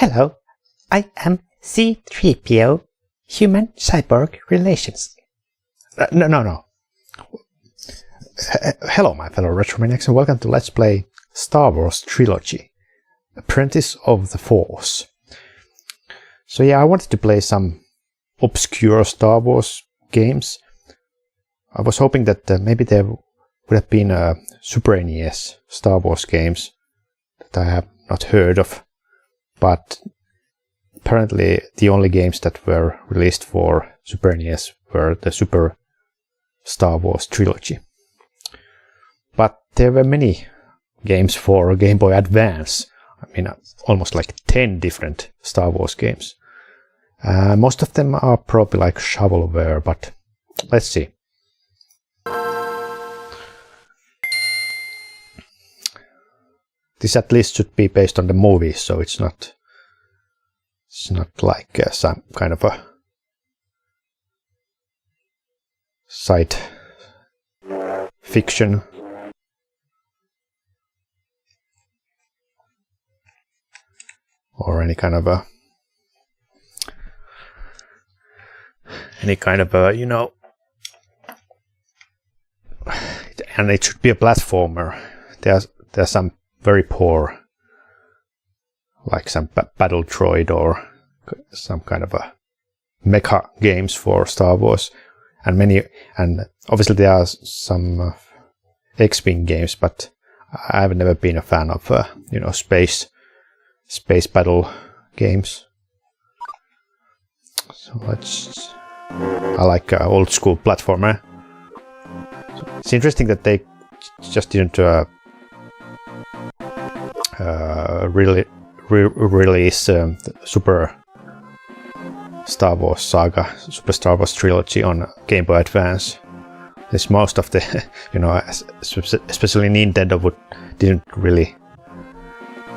Hello, I am C-3PO, Human-Cyborg Relations. No. Hello, my fellow Retromaniacs, and welcome to Let's Play Star Wars Trilogy, Apprentice of the Force. So yeah, I wanted to play some obscure Star Wars games. I was hoping that maybe there would have been Super NES Star Wars games that I have not heard of, but apparently the only games that were released for Super NES were the Super Star Wars Trilogy. But there were many games for Game Boy Advance. I mean, almost like 10 different Star Wars games. Most of them are probably like shovelware, but let's see. This at least should be based on the movies, so it's not like some kind of a side fiction. Or any kind of a you know, and it should be a platformer. There's some very poor, like some battle droid or some kind of a mecha games for Star Wars, and obviously there are some X-Wing games, but I've never been a fan of you know, space battle games. So I like old school platformer. So it's interesting that they just didn't really release the Super Star Wars Saga, Super Star Wars Trilogy on Game Boy Advance. There's most of the, you know, especially Nintendo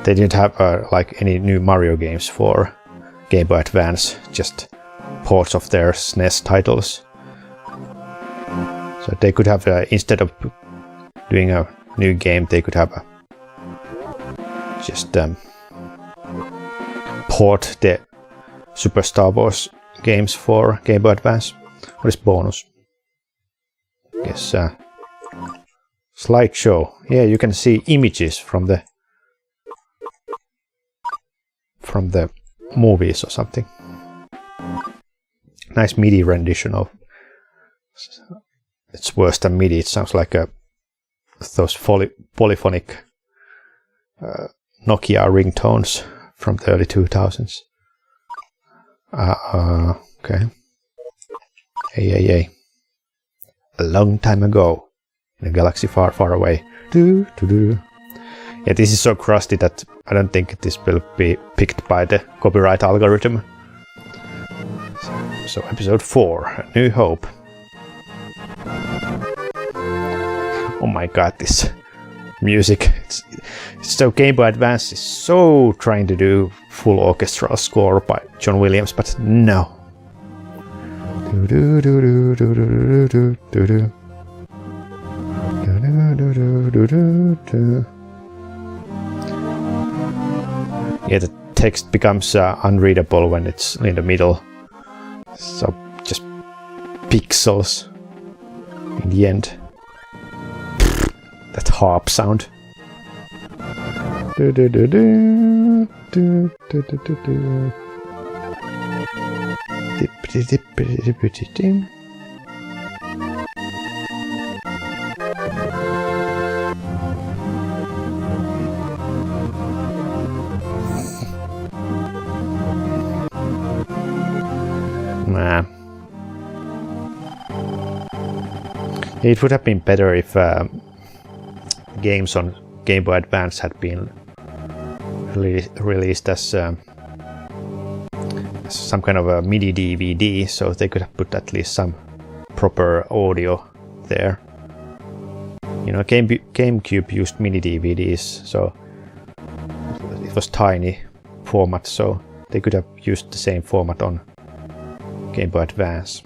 they didn't have like any new Mario games for Game Boy Advance, just ports of their SNES titles. So they could have, instead of doing a new game, they could have just port the Super Star Wars games for Game Boy Advance. What is bonus? I guess slideshow. Yeah, you can see images from the movies or something. Nice MIDI rendition of. It's worse than MIDI. It sounds like those polyphonic Nokia ringtones from the early 2000s. Okay. Hey. A long time ago, in a galaxy far, far away. Yeah, this is so crusty that I don't think this will be picked by the copyright algorithm. So episode 4, A New Hope. Oh my god, this music. It's so Game Boy Advance is so trying to do full orchestral score by John Williams, but no. Yeah, the text becomes unreadable when it's in the middle. So just pixels in the end. That harp sound. Nah. It would have been better if games on Game Boy Advance had been released as some kind of a MIDI DVD, so they could have put at least some proper audio there. You know, GameCube used MIDI DVDs, so it was tiny format, so they could have used the same format on Game Boy Advance.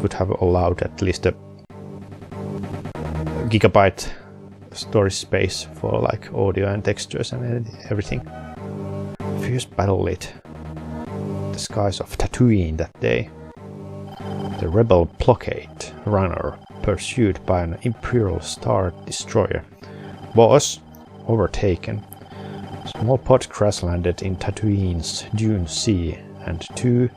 Would have allowed at least a gigabyte storage space for like audio and textures and everything. Fierce battle lit the skies of Tatooine that day. The rebel blockade runner, pursued by an Imperial Star Destroyer, was overtaken. A small pod crash-landed in Tatooine's Dune Sea, and 2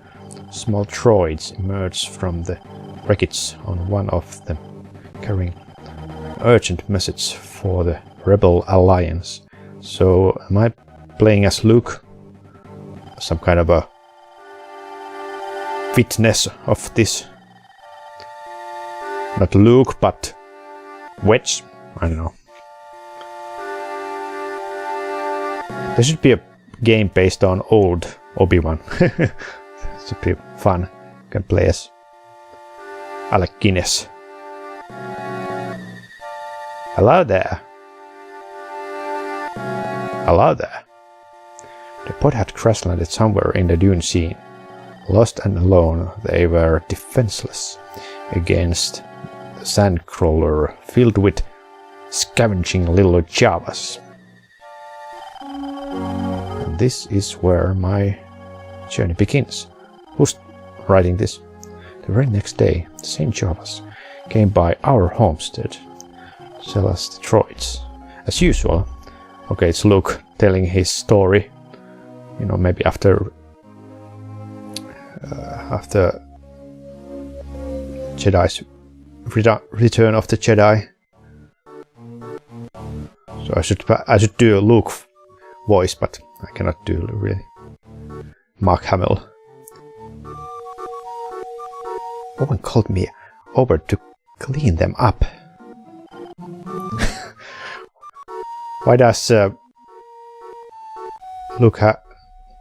small droids emerged from the wreckage, on one of them carrying an urgent message for the Rebel Alliance. So, am I playing as Luke? Some kind of a witness of this? Not Luke, but Wedge? I don't know. There should be a game based on old Obi-Wan. It should be fun. You can play as Alec Guinness. Hello there. Hello there. The pod had crash-landed somewhere in the dune scene. Lost and alone, they were defenseless against the sandcrawler filled with scavenging little Javas. And this is where my journey begins. Who's writing this? The very next day, the same Javas came by our homestead, sell us the droids. As usual. Okay, it's Luke telling his story. You know, maybe after Jedi's Return of the Jedi. So I should do a Luke voice, but I cannot do really. Mark Hamill. Owen called me over to clean them up. Why does Luke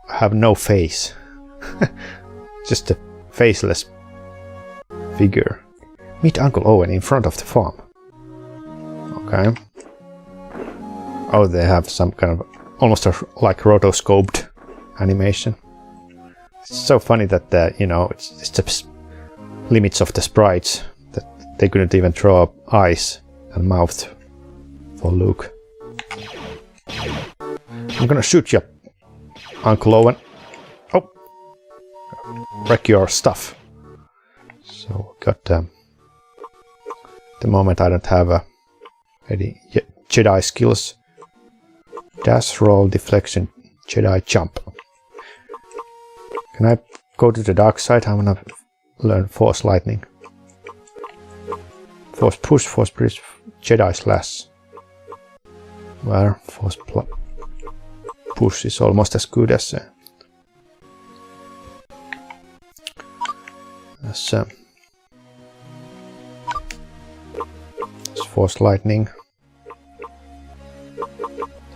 have no face? Just a faceless figure. Meet Uncle Owen in front of the farm. Okay. Oh, they have some kind of almost like rotoscoped animation. It's so funny that you know, it's the limits of the sprites that they couldn't even draw up eyes and mouth for Luke. I'm gonna shoot you, Uncle Owen. Oh, wreck your stuff. So got the moment I don't have any Jedi skills. Dash, roll, deflection, Jedi jump. Can I go to the dark side? I wanna learn Force Lightning. Force push, Force breeze, Jedi slash. Well, Force push is almost as good as Force Lightning.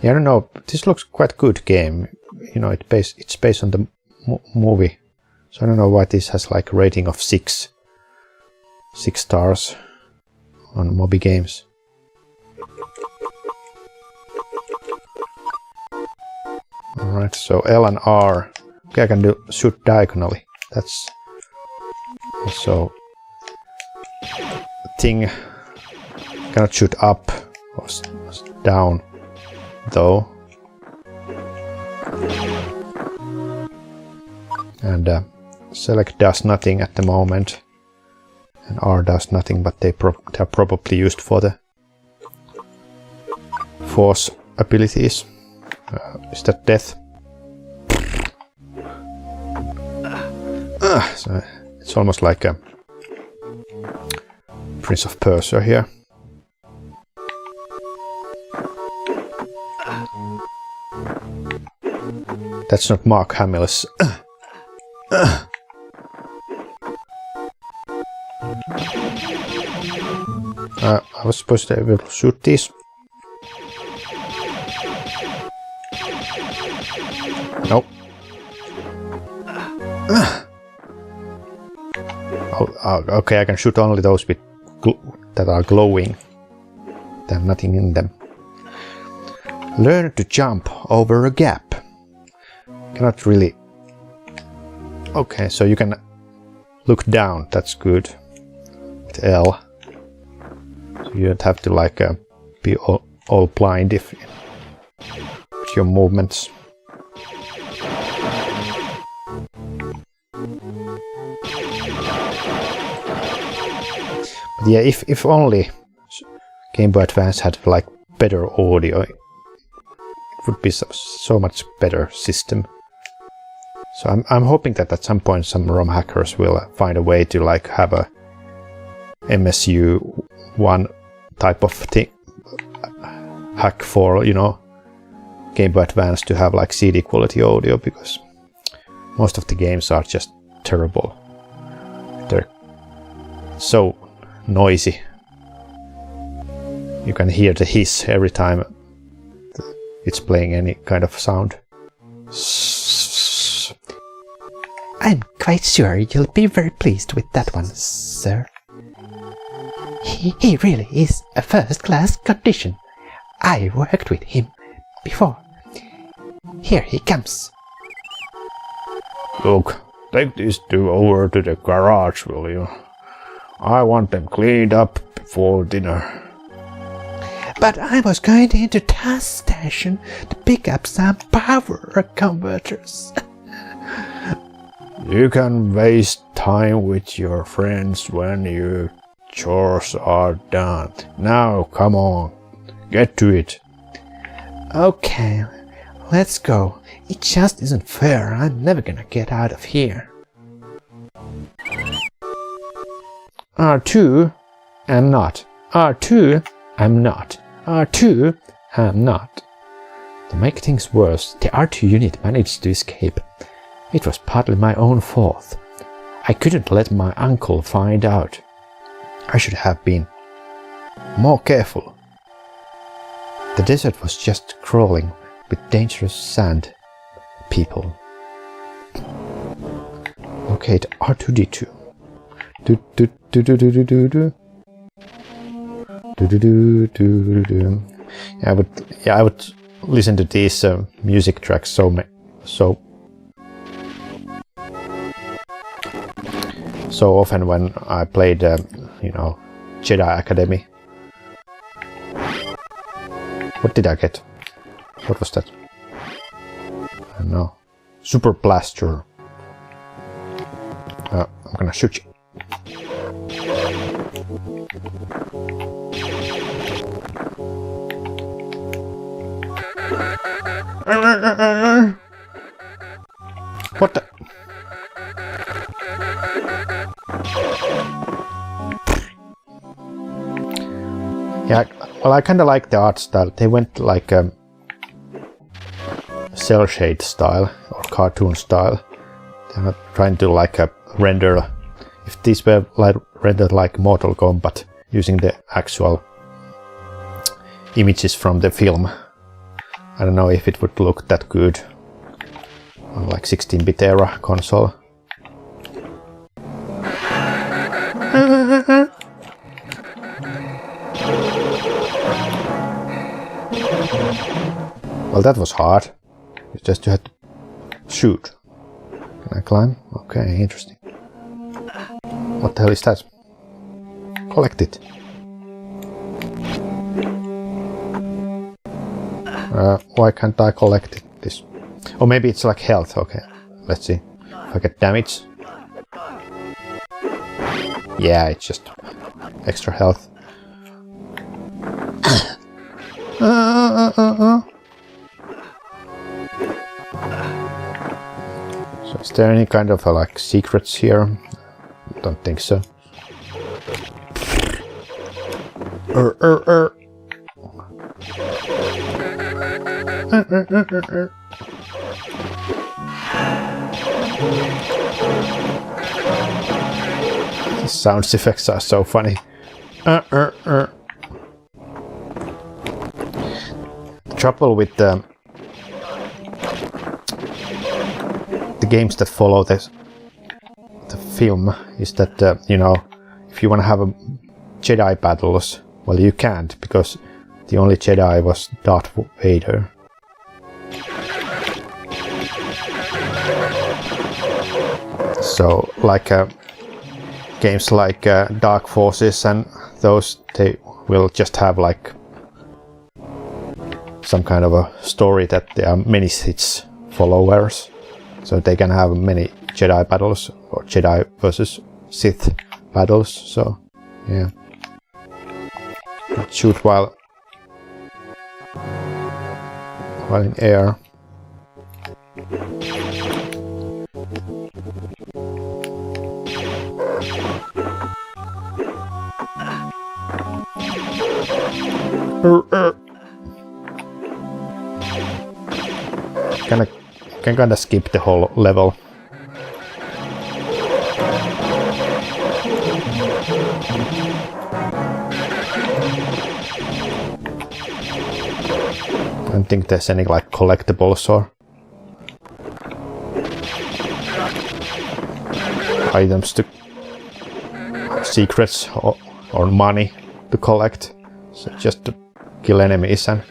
Yeah, I don't know. This looks quite good game. You know, it's based on the movie, so I don't know why this has like a rating of 6 stars on Moby Games. Alright, so L and R. Okay, I can shoot diagonally. That's also a thing. Cannot shoot up or down, though. And select does nothing at the moment, and R does nothing, but they're probably used for the force abilities. Is that death? So it's almost like a Prince of Persia here. That's not Mark Hamill's. I was supposed to be able to shoot these. Nope. Oh, okay, I can shoot only those with that are glowing. There's nothing in them. Learn to jump over a gap. Cannot really. Okay, so you can look down. That's good. With L. So you don't have to like be all blind if your movements. But yeah, if only Game Boy Advance had like better audio, it would be so much better system. So I'm hoping that at some point some ROM hackers will find a way to like have a MSU1 type of thing hack for, you know, Game Boy Advance to have like CD quality audio, because most of the games are just terrible. They're so noisy. You can hear the hiss every time it's playing any kind of sound. I'm quite sure you'll be very pleased with that one, sir. He really is a first-class condition. I worked with him before. Here he comes. Look, take these two over to the garage, will you? I want them cleaned up before dinner. But I was going into Task Station to pick up some power converters. You can waste time with your friends when your chores are done. Now, come on, get to it. Okay, let's go. It just isn't fair. I'm never gonna get out of here. R2, I'm not. R2, I'm not. R2, I'm not. To make things worse, the R2 unit managed to escape. It was partly my own fault. I couldn't let my uncle find out. I should have been more careful. The desert was just crawling with dangerous sand people. Locate R2D2. I would listen to these music tracks so often when I played, you know, Jedi Academy. What did I get? What was that? I don't know. Super Blaster. I'm gonna shoot you. What the? Yeah, well, I kind of like the art style. They went like cell shade style or cartoon style. They're not trying to like render. If these were like rendered like Mortal Kombat using the actual images from the film, I don't know if it would look that good on like 16-bit era console. Well, that was hard. You just had to shoot. Can I climb? Okay, interesting. What the hell is that? Collect it. Why can't I collect it? This? Oh, maybe it's like health. Okay, let's see. If I get damage. Yeah, it's just extra health. So is there any kind of like secrets here? Don't think so. The sound effects are so funny. The trouble with the games that follow the film is that, you know, if you want to have a Jedi battles, well, you can't, because the only Jedi was Darth Vader. So, like games like Dark Forces and those, they will just have like some kind of a story that there are many Sith's followers, so they can have many Jedi battles or Jedi versus Sith battles. So yeah, shoot while in air. Can kinda skip the whole level. I don't think there's any like collectibles or items to secrets or money to collect. So just to kill enemies and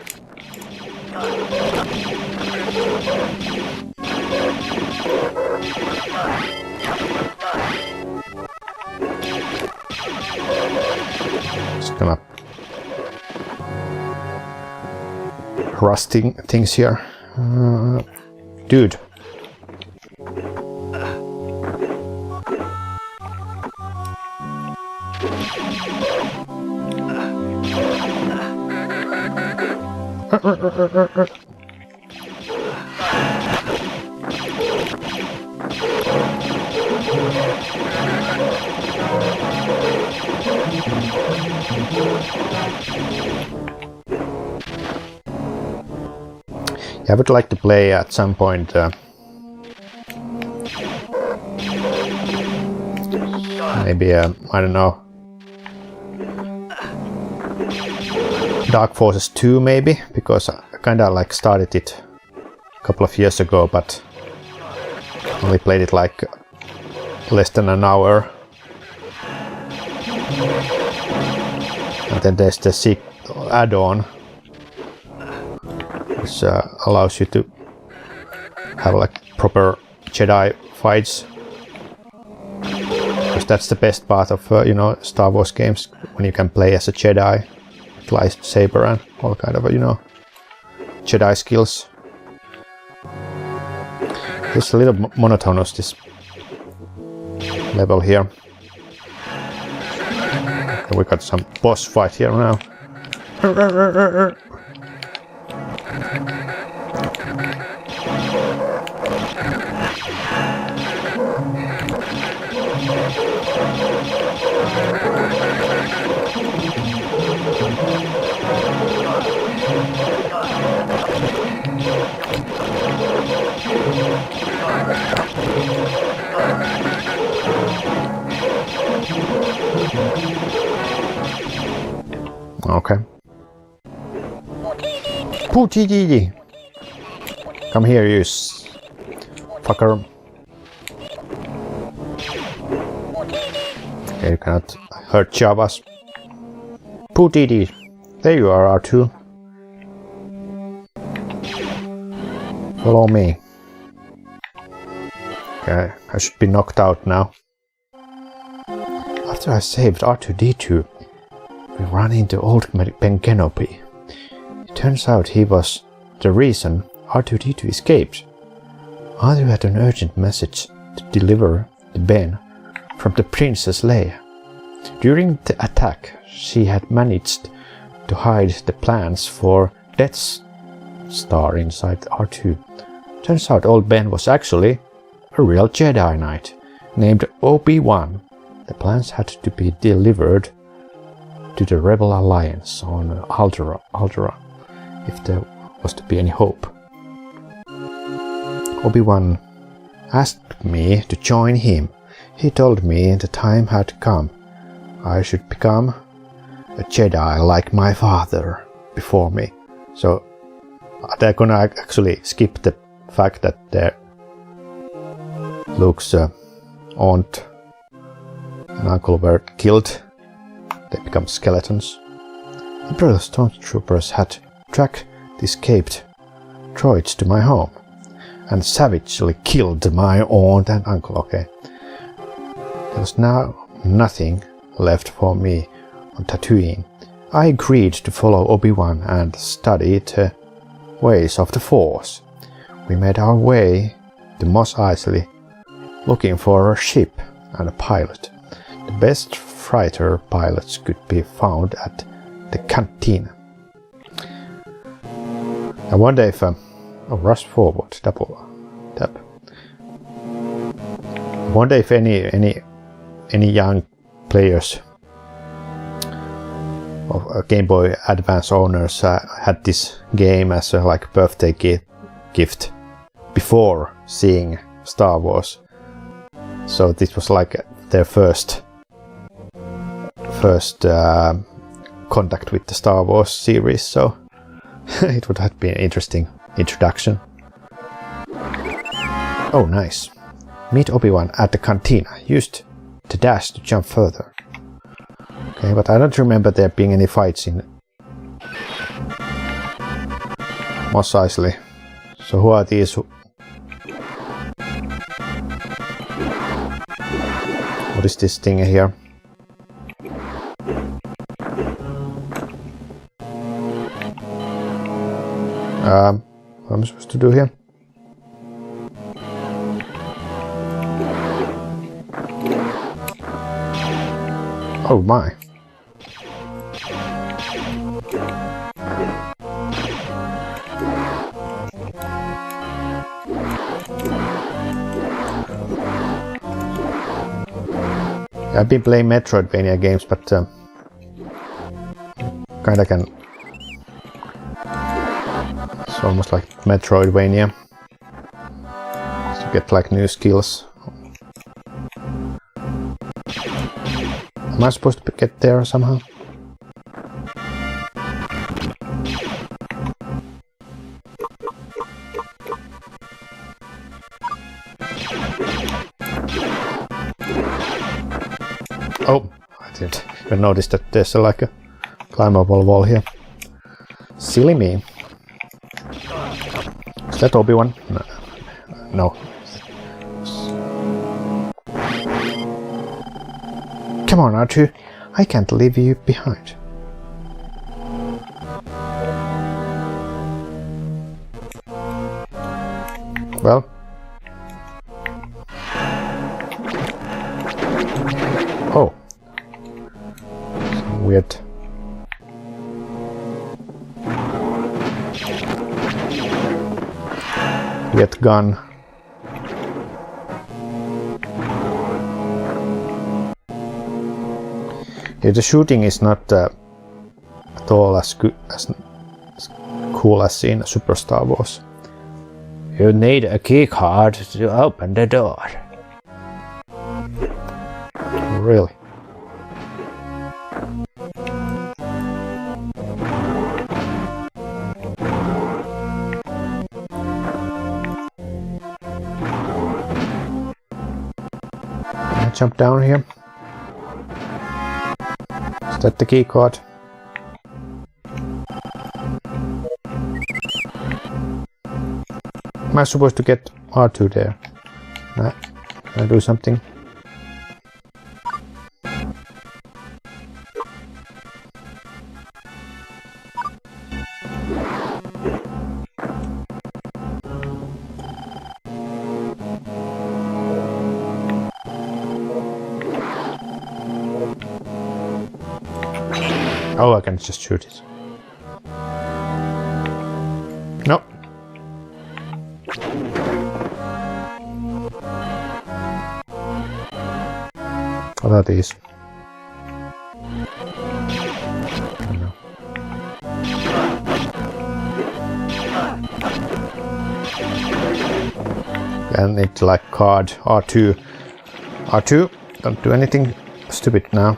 just gonna rusting things here. Dude. I would like to play at some point maybe I don't know, Dark Forces 2 maybe, because I kinda like started it a couple of years ago, but only played it like less than an hour. And then there's the add-on, which allows you to have like proper Jedi fights. Because that's the best part of you know, Star Wars games, when you can play as a Jedi, with lightsaber and all kind of you know, Jedi skills. It's a little monotonous, this level here. And we got some boss fight here now. Okay. Poochie! Come here, you fucker. Okay, you cannot hurt Javas. Poochie! There you are, R2. Follow me. Okay, I should be knocked out now. After I saved R2-D2, we ran into old Ben Kenobi. It turns out he was the reason R2-D2 escaped. R2 had an urgent message to deliver to Ben from the Princess Leia. During the attack, she had managed to hide the plans for Death Star inside R2. Turns out old Ben was actually a real Jedi Knight named Obi-Wan. The plans had to be delivered to the Rebel Alliance on Aldera, if there was to be any hope. Obi-Wan asked me to join him. He told me the time had come. I should become a Jedi like my father before me. So they're gonna actually skip the fact that Luke's aunt and uncle were killed. They become skeletons. Imperial stormtroopers had tracked the escaped droids to my home and savagely killed my aunt and uncle. Okay. There was now nothing left for me on Tatooine. I agreed to follow Obi-Wan and study the ways of the Force. We made our way to Mos Eisley, looking for a ship and a pilot. The best freighter pilots could be found at the cantina. I wonder if rush forward, double tap. I wonder if any young players of Game Boy Advance owners had this game as a like birthday gift before seeing Star Wars. So this was like their first contact with the Star Wars series. So it would have been an interesting introduction. Oh, nice. Meet Obi-Wan at the cantina. Used the dash to jump further. Okay, but I don't remember there being any fights in Mos Eisley. So who are these? What is this thing here? What am I supposed to do here? Oh my. I've been playing Metroidvania games, but kinda can. It's almost like Metroidvania. To get like new skills. Am I supposed to get there somehow? Oh, I didn't even notice that there's like a climbable wall here. Silly me. Is that Obi-Wan? No. Come on, R2. I can't leave you behind. Well. Oh. Some weird. Weird gun. Yeah, the shooting is not at all as cool as in Super Star Wars. You need a key card to open the door. Really? Can I jump down here? Is that the key card? Am I supposed to get R2 there? Nah. Can I do something? Oh, I can just shoot it. No. What are these? No. And it's like card R2. R2, don't do anything stupid now.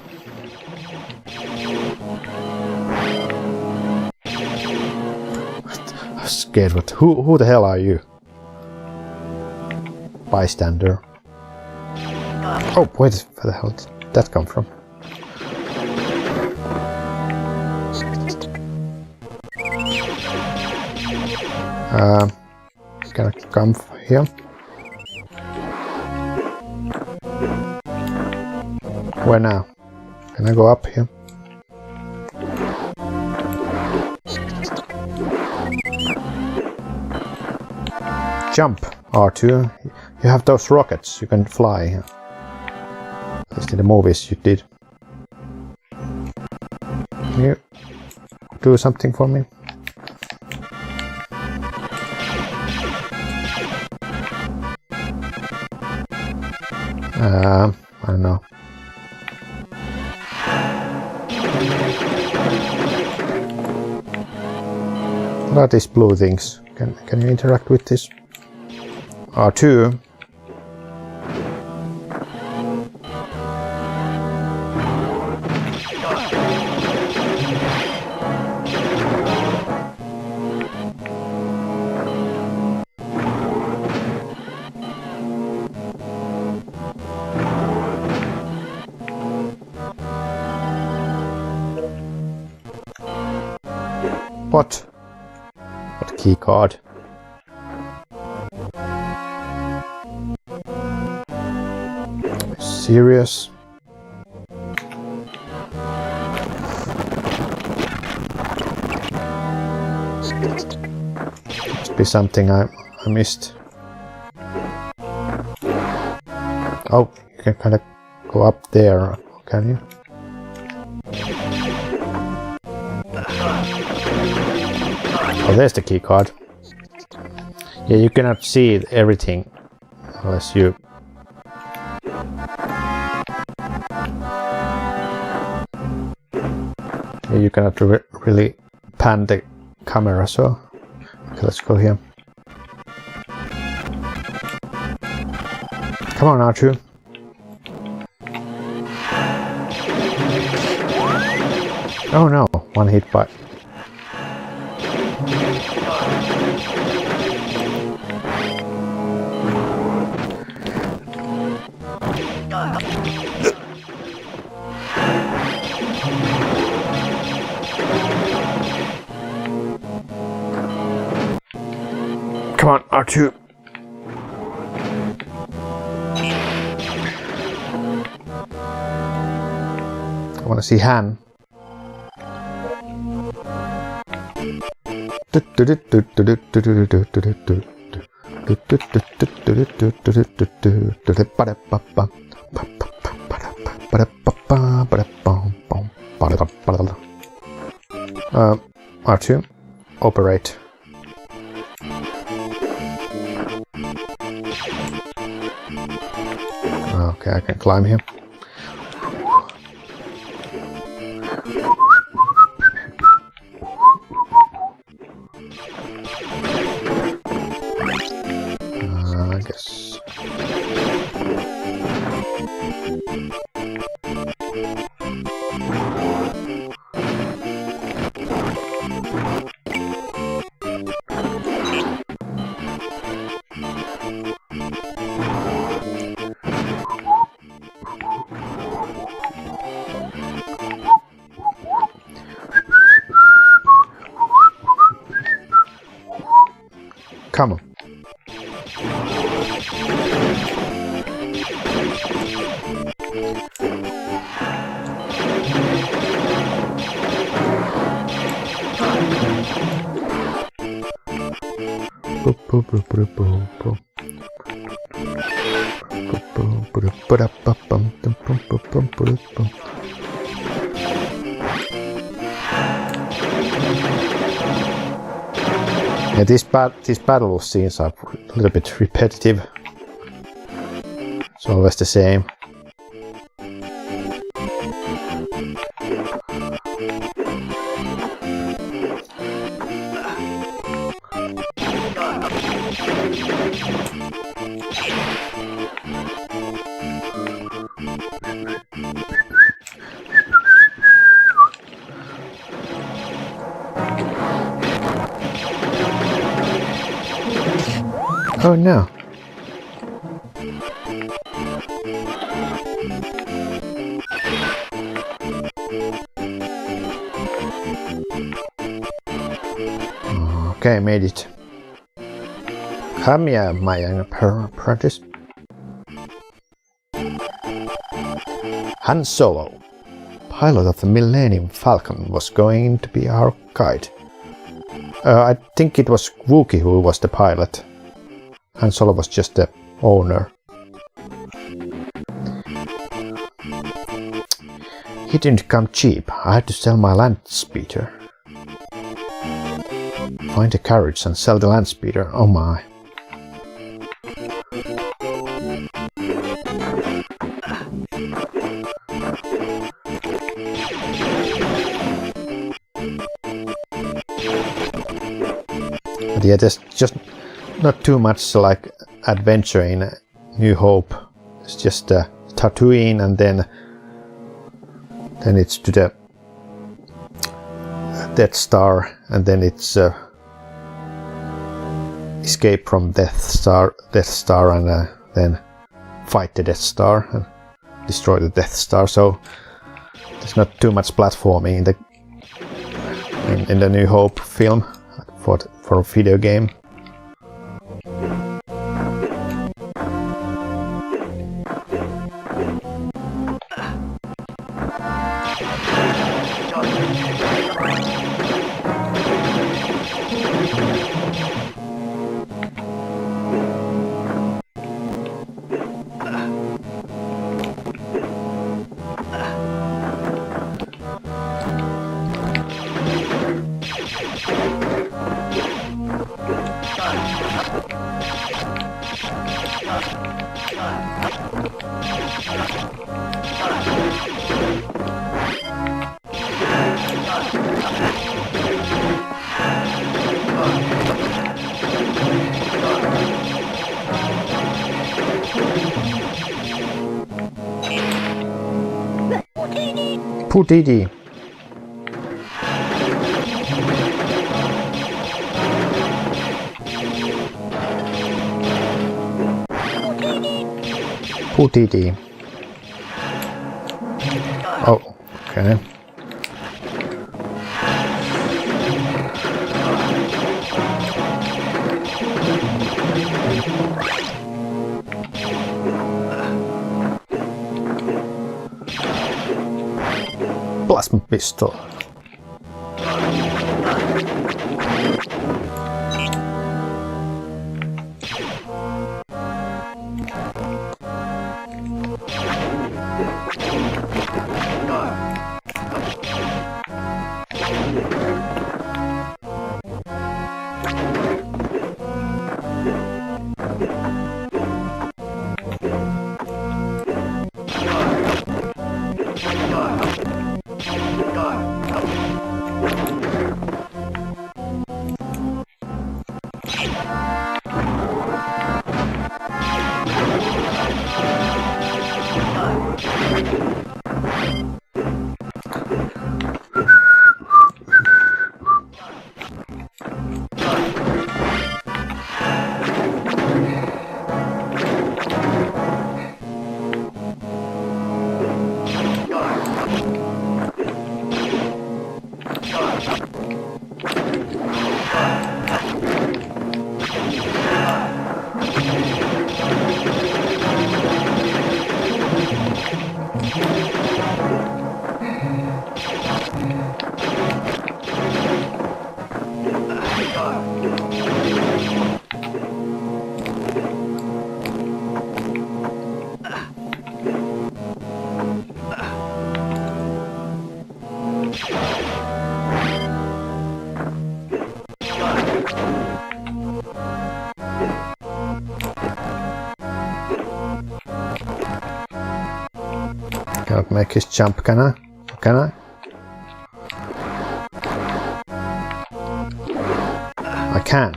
I'm scared. What? Who the hell are you? Bystander. Oh, wait, where the hell did that come from? Can I come here? Where now? Can I go up here? Jump, R2. You have those rockets, you can fly. At least in the movies you did. Can you do something for me? I don't know. What are these blue things? Can you interact with this? R2. What? What key card? Serious? Must be something I missed. Oh, you can kind of go up there, can you? Oh, there's the key card. Yeah, you cannot see everything unless you... Yeah, you cannot really pan the camera, so... Okay, let's go here. Come on, R2. Oh no, one hit by... Come on, R2. I want to see Han. R2, operate. Okay, I can climb here. I guess. Come on. Yeah, these battle scenes are a little bit repetitive. It's always the same. Oh no. Okay, made it. Come here, my young apprentice. Han Solo, pilot of the Millennium Falcon, was going to be our guide. I think it was Wookiee who was the pilot. Han Solo was just the owner. He didn't come cheap. I had to sell my land speeder. Find a carriage and sell the land speeder. Oh my. But yeah, there's just not too much like adventure in New Hope. It's just Tatooine, and then it's to the Death Star, and then it's escape from Death Star, and then fight the Death Star and destroy the Death Star. So there's not too much platforming in the New Hope film for a video game. Putidi. Putidi. Oh, okay. Plasma pistol. Cannot make his jump, can I? Can I? I can.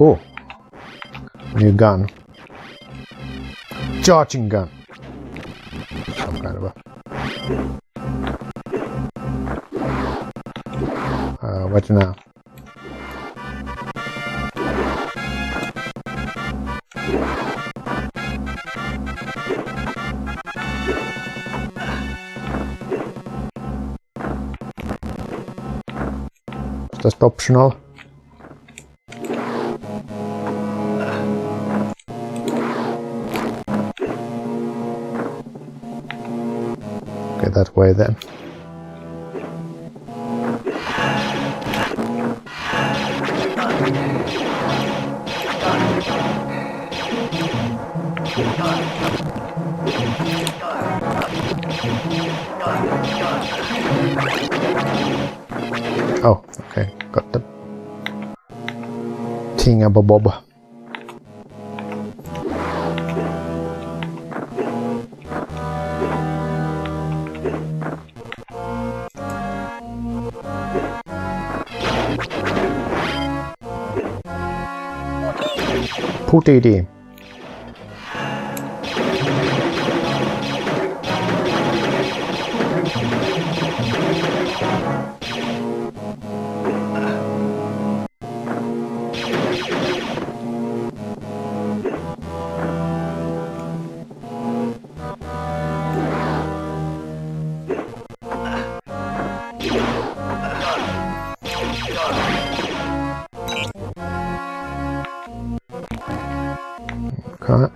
Oh, new gun. Charging gun. Some kind of a... what now? just optional. Okay, that way then. Oh, okay, got the thingabobob. Putidi. Okay.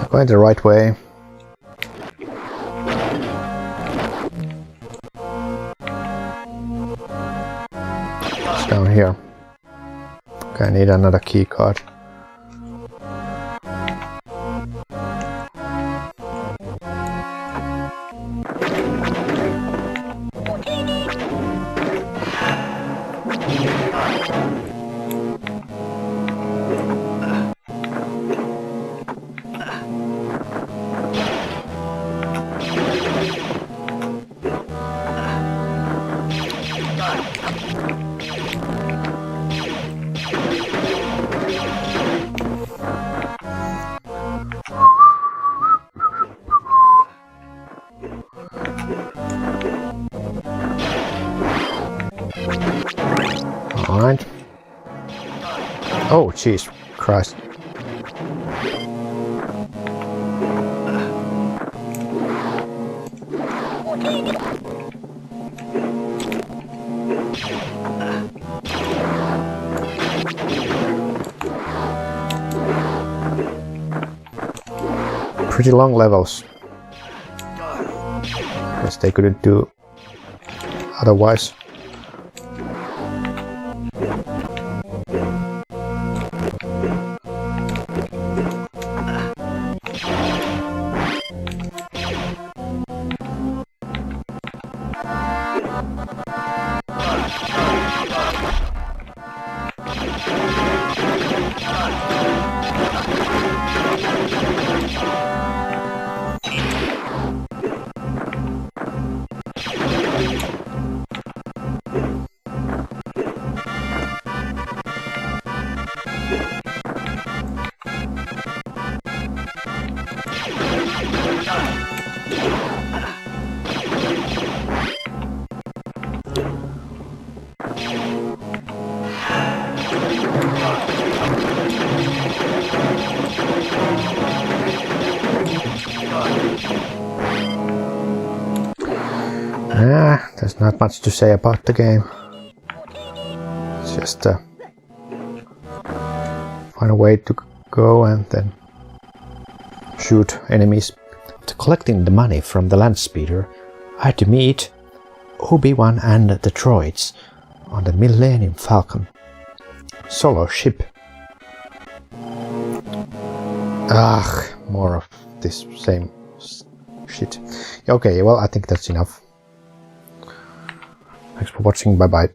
Going the right way. It's down here. Okay, I need another key card. Alright. Oh, jeez, Christ. Pretty long levels. Guess they couldn't do otherwise. There's not much to say about the game. It's just find a way to go and then shoot enemies. After collecting the money from the land speeder, I had to meet Obi-Wan and the droids on the Millennium Falcon solo ship. More of this same shit. Okay, well, I think that's enough. Thanks for watching, bye bye.